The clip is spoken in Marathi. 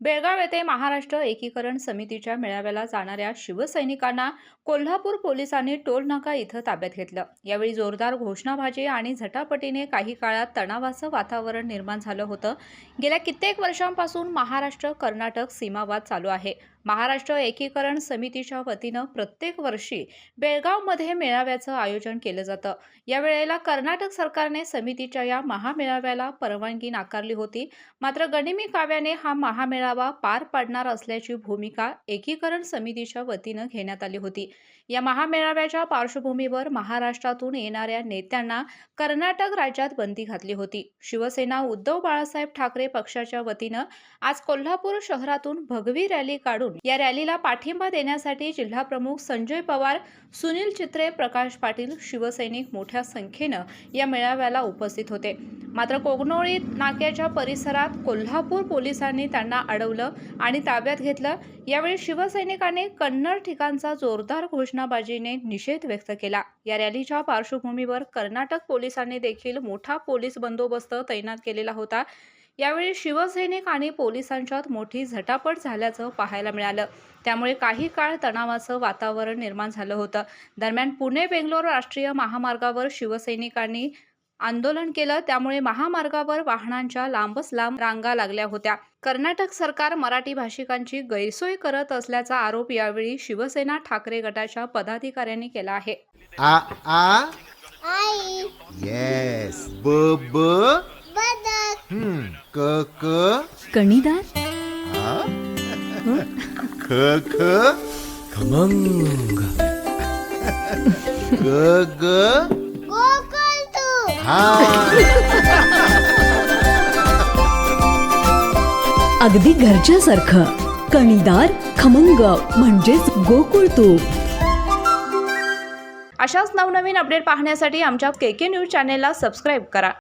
बेळगाव येथे महाराष्ट्र एकीकरण समितीच्या मेळाव्याला जाणाऱ्या शिवसैनिकांना कोल्हापूर पोलिसांनी टोल नाका इथं ताब्यात घेतलं। यावेळी जोरदार घोषणाबाजी आणि झटापटीने काही काळात तणावाचं वातावरण निर्माण झालं होतं। गेल्या कित्येक वर्षांपासून महाराष्ट्र कर्नाटक सीमावाद चालू आहे। महाराष्ट्र एकीकरण समितीच्या वतीनं प्रत्येक वर्षी बेळगावमध्ये मेळाव्याचं आयोजन केलं जातं। या वेळेला कर्नाटक सरकारने समितीच्या या महामेळाव्याला परवानगी नाकारली होती। मात्र गनिमी काव्याने हा महामेळावा पार पाडणार असल्याची भूमिका एकीकरण समितीच्या वतीनं घेण्यात आली होती। या महामेळाव्याच्या पार्श्वभूमीवर महाराष्ट्रातून येणाऱ्या नेत्यांना कर्नाटक राज्यात बंदी घातली होती। शिवसेना उद्धव बाळासाहेब ठाकरे पक्षाच्या वतीनं आज कोल्हापूर शहरातून भगवी रॅली काढून या रॅलीला पाठिंबा देण्यासाठी जिल्हाप्रमुख संजय पवार, सुनील चित्रे, प्रकाश पाटील, शिवसैनिक मोठ्या संख्येनं या मेळाव्याला उपस्थित होते। मात्र कोगनोळी नाक्याच्या परिसरात कोल्हापूर पोलिसांनी त्यांना अडवलं आणि ताब्यात घेतलं। यावेळी शिवसैनिकांनी कन्नड ठिकाणचा जोरदार घोषणाबाजीने निषेध व्यक्त केला। या रॅलीच्या पार्श्वभूमीवर कर्नाटक पोलिसांनी देखील मोठा पोलीस बंदोबस्त तैनात केलेला होता। यावेळी शिवसैनिक आणि पोलिसांच्यात मोठी झटापट झाल्याचं पाहायला मिळालं। त्यामुळे काही काळ तणावाचं वातावरण निर्माण झालं होतं। दरम्यान पुणे-बेंगलोर राष्ट्रीय महामार्गावर शिवसैनिकांनी आंदोलन केलं, त्यामुळे महामार्गावर वाहनांच्या लांबच लांब रांगा लागल्या होत्या। कर्नाटक सरकार मराठी भाषिकांची गैरसोय करत असल्याचा आरोप यावेळी शिवसेना ठाकरे गटाच्या पदाधिकाऱ्यांनी केला आहे। आ आ आई येस ब ब बदक क क कणीदार आ ख ख खमंग ग ग गोकुळ तू हा अगदी घरच्यासारखं कणीदार खमंग म्हणजेच गोकुळ तूप। अशाच नवनवीन अपडेट पाहण्यासाठी आमच्या केके न्यूज चॅनेलला सबस्क्राईब करा।